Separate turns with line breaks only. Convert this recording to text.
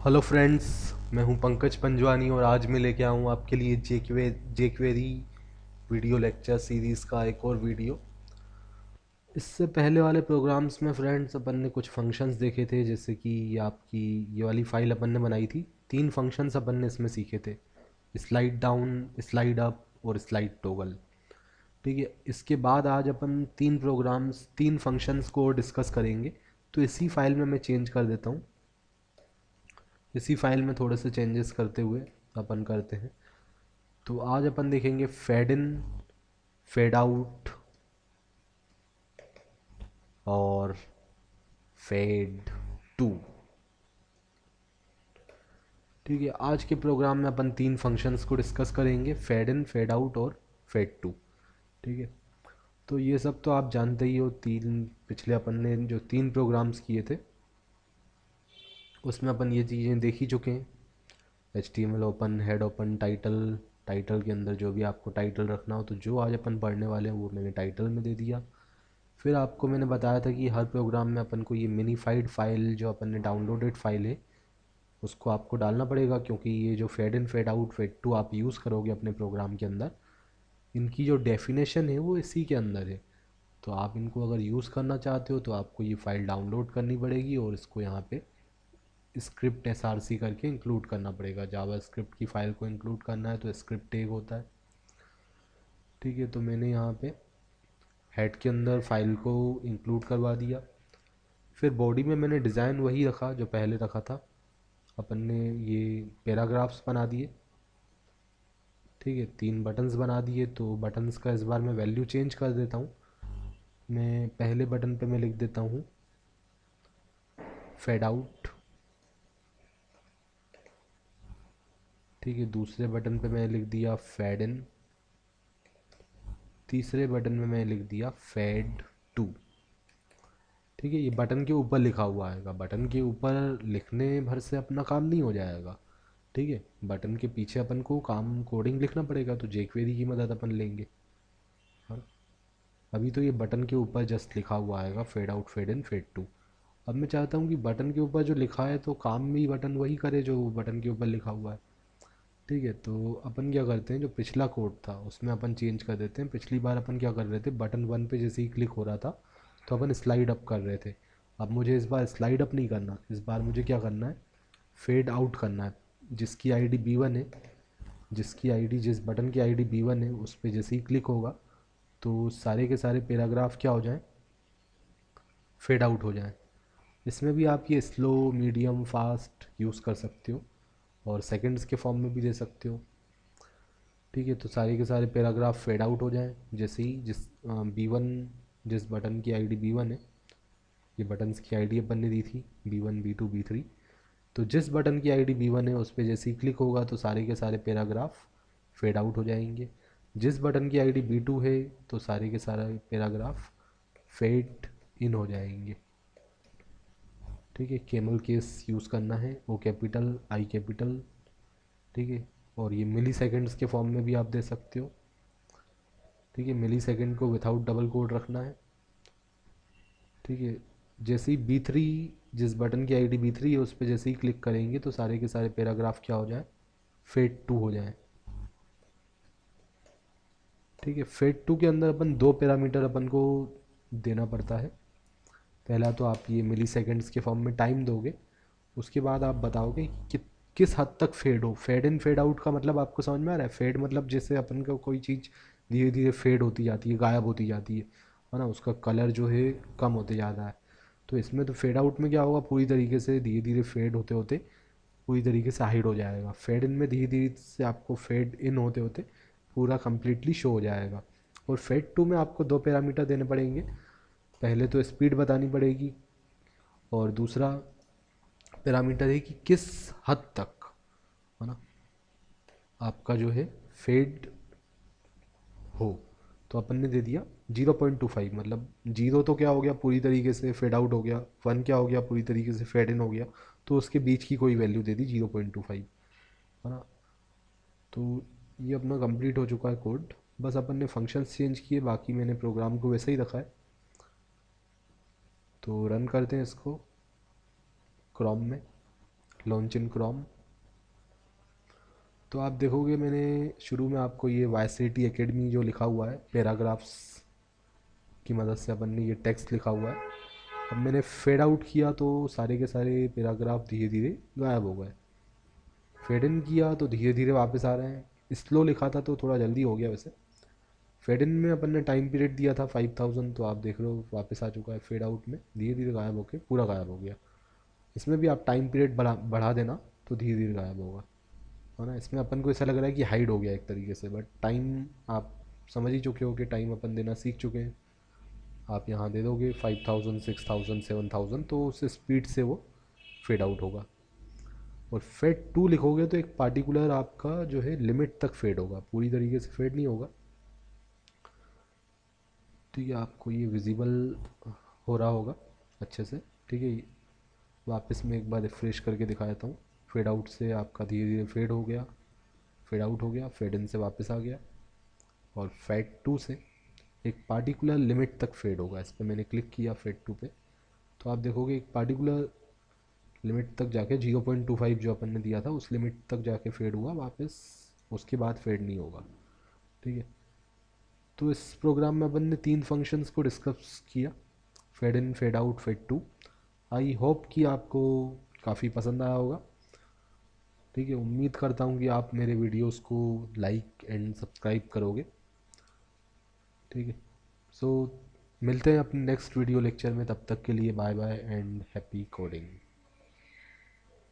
Hello friends, मैं हूं पंकज पंजवानी और आज मैं लेके आऊं आपके लिए जेक्वेरी वीडियो लेक्चर सीरीज़ का एक और वीडियो। इससे पहले वाले प्रोग्राम्स में फ्रेंड्स अपन ने कुछ फंक्शंस देखे थे, जैसे कि ये आपकी ये वाली फाइल अपन ने बनाई थी। 3 फंक्शंस अपन ने इसमें सीखे थे, स्लाइड डाउन, स्लाइड अप और स्लाइड टॉगल। ठीक है, इसके बाद आज अपन 3 फंक्शंस को डिस्कस करेंगे। तो इसी फाइल में मैं चेंज कर देता हूँ। इसी फाइल में थोड़े से चेंजेस करते हुए अपन करते हैं। तो आज अपन देखेंगे फेड इन, फेड आउट और फेड टू। ठीक है, आज के प्रोग्राम में अपन 3 फंक्शंस को डिस्कस करेंगे, फेड इन, फेड आउट और फेड टू। ठीक है, तो ये सब तो आप जानते ही हो। पिछले अपन ने जो 3 प्रोग्राम्स किए थे उसमें अपन ये चीज़ें देख ही चुके हैं। HTML open, head open, title, title के अंदर जो भी आपको टाइटल रखना हो, तो जो आज अपन पढ़ने वाले हैं वो मैंने टाइटल में दे दिया। फिर आपको मैंने बताया था कि हर प्रोग्राम में अपन को ये मिनीफाइड फाइल जो अपन ने डाउनलोडेड फाइल है उसको आपको डालना पड़ेगा, क्योंकि ये जो fade in, fade out, fade to आप यूज़ करोगे अपने प्रोग्राम के अंदर, इनकी जो डेफिनेशन है वो इसी के अंदर है। तो आप इनको अगर यूज़ करना चाहते हो तो आपको ये फ़ाइल डाउनलोड करनी पड़ेगी और इसको यहाँ पे स्क्रिप्ट SRC करके इंक्लूड करना पड़ेगा। जावा स्क्रिप्ट की फ़ाइल को इंक्लूड करना है तो स्क्रिप्ट टैग होता है। ठीक है, तो मैंने यहाँ पे हेड के अंदर फाइल को इंक्लूड करवा दिया। फिर बॉडी में मैंने डिज़ाइन वही रखा जो पहले रखा था। अपन ने ये पैराग्राफ्स बना दिए। ठीक है, 3 बटन्स बना दिए। तो बटन्स का इस बार मैं वैल्यू चेंज कर देता हूँ। मैं पहले बटन पे मैं लिख देता हूँ फेड आउट। ठीक है, दूसरे बटन पे मैं लिख दिया फेड इन। तीसरे बटन में मैं लिख दिया फेड टू। ठीक है, ये बटन के ऊपर लिखा हुआ आएगा। बटन के ऊपर लिखने भर से अपना काम नहीं हो जाएगा। ठीक है, बटन के पीछे अपन को काम कोडिंग लिखना पड़ेगा, तो जेक्वेरी की मदद अपन लेंगे। हाँ, अभी तो ये बटन के ऊपर जस्ट लिखा हुआ आएगा fade out, fade in, fade to. अब मैं चाहता हूँ कि बटन के ऊपर जो लिखा है तो काम भी बटन वही करे जो बटन के ऊपर लिखा हुआ है। ठीक है, तो अपन क्या करते हैं, जो पिछला कोड था उसमें अपन चेंज कर देते हैं। पिछली बार अपन क्या कर रहे थे, बटन 1 पे जैसे ही क्लिक हो रहा था तो अपन स्लाइड अप कर रहे थे। अब मुझे इस बार स्लाइड अप नहीं करना, इस बार मुझे क्या करना है, फेड आउट करना है। जिसकी आईडी B1 है, जिस बटन की आईडी B1 है उस पर जैसे ही क्लिक होगा तो सारे के सारे पैराग्राफ क्या हो जाएं, फेड आउट हो जाएं। इसमें भी आप ये स्लो, मीडियम, फास्ट यूज़ कर सकते हो और सेकंड्स के फॉर्म में भी दे सकते हो। ठीक है, तो सारे के सारे पैराग्राफ फेड आउट हो जाएं जैसे ही B1, जिस बटन की आईडी B1 है, ये बटन्स की आईडी अपन ने दी थी B1, B2, B3। तो जिस बटन की आईडी B1 है उस पर जैसे ही क्लिक होगा तो सारे के सारे पैराग्राफ फेड आउट हो जाएंगे। जिस बटन की आईडी B2 है तो सारे के सारे पैराग्राफ फेड इन हो जाएंगे। ठीक है, केमल केस यूज़ करना है, O कैपिटल, I कैपिटल। ठीक है, और ये मिली सेकेंड्स के फॉर्म में भी आप दे सकते हो। ठीक है, मिली सेकेंड को विथआउट डबल कोड रखना है। ठीक है, जैसे ही B3, जिस बटन की आईडी B3 है उस पर जैसे ही क्लिक करेंगे तो सारे के सारे पैराग्राफ क्या हो जाए, फेड टू हो जाए। ठीक है, फेड टू के अंदर अपन 2 पैरामीटर अपन को देना पड़ता है। पहला तो आप ये मिली सेकेंड्स के फॉर्म में टाइम दोगे, उसके बाद आप बताओगे कि किस हद तक फेड हो। फेड इन, फेड आउट का मतलब आपको समझ में आ रहा है। फेड मतलब जैसे अपन को कोई चीज़ धीरे धीरे फेड होती जाती है, गायब होती जाती है ना, उसका कलर जो है कम होते जाता है। तो इसमें तो फेड आउट में क्या होगा, पूरी तरीके से धीरे धीरे फेड होते होते पूरी तरीके से हाइड हो जाएगा। फेड इन में धीरे धीरे से आपको फेड इन होते होते पूरा कम्प्लीटली शो हो जाएगा। और फेड टू में आपको 2 पैरामीटर देने पड़ेंगे। पहले तो स्पीड बतानी पड़ेगी और दूसरा पैरामीटर है कि किस हद तक, है ना, आपका जो है फेड हो। तो अपन ने दे दिया 0.25, मतलब 0 तो क्या हो गया, पूरी तरीके से फेड आउट हो गया। 1 क्या हो गया, पूरी तरीके से फेड इन हो गया। तो उसके बीच की कोई वैल्यू दे दी 0.25, है ना। तो ये अपना कंप्लीट हो चुका है कोड। बस अपन ने फंक्शंस चेंज किए, बाकी मैंने प्रोग्राम को वैसे ही रखा है। तो रन करते हैं इसको क्रोम में। Launch in Chrome. तो आप देखोगे मैंने शुरू में आपको ये वाईसीटी एकेडमी जो लिखा हुआ है पैराग्राफ्स की मदद से अपन ने ये टेक्स्ट लिखा हुआ है, अब मैंने फेड आउट किया तो सारे के सारे पैराग्राफ धीरे धीरे गायब हो गए। फेड इन किया तो धीरे धीरे वापस आ रहे हैं। स्लो लिखा था तो थोड़ा जल्दी हो गया वैसे। फेड इन में अपन ने टाइम पीरियड दिया था 5000, तो आप देख रहे हो वापस आ चुका है। फेड आउट में धीरे धीरे गायब होके पूरा गायब हो गया। इसमें भी आप टाइम पीरियड बढ़ा देना तो धीरे धीरे गायब होगा, है ना। इसमें अपन को ऐसा लग रहा है कि हाइड हो गया एक तरीके से, बट टाइम आप समझ ही चुके हो कि टाइम अपन देना सीख चुके हैं। आप यहाँ दे दोगे 5000, 6000, 7000, तो उस स्पीड से वो फेड आउट होगा। और फेड टू लिखोगे तो एक पार्टिकुलर आपका जो है लिमिट तक फेड होगा, पूरी तरीके से फेड नहीं होगा। तो ये आपको ये विजिबल हो रहा होगा अच्छे से, ठीक है। वापस मैं एक बार रिफ्रेश करके दिखा देता हूँ। फेड आउट से आपका धीरे धीरे फेड हो गया, फेड आउट हो गया, फेड इन से वापस आ गया, और फेड टू से एक पार्टिकुलर लिमिट तक फेड होगा। इस पर मैंने क्लिक किया फेड टू पे, तो आप देखोगे एक पार्टिकुलर लिमिट तक जाके 0.25 जो अपन ने दिया था उस लिमिट तक जाके फेड हुआ वापस, उसके बाद फेड नहीं होगा, ठीक है। तो इस प्रोग्राम में अपन ने 3 फंक्शंस को डिस्कस किया, fade in, fade out, fade to. I hope कि आपको काफ़ी पसंद आया होगा, ठीक है। उम्मीद करता हूँ कि आप मेरे वीडियोस को लाइक एंड सब्सक्राइब करोगे, ठीक है। सो मिलते हैं अपने नेक्स्ट वीडियो लेक्चर में, तब तक के लिए bye bye and happy coding.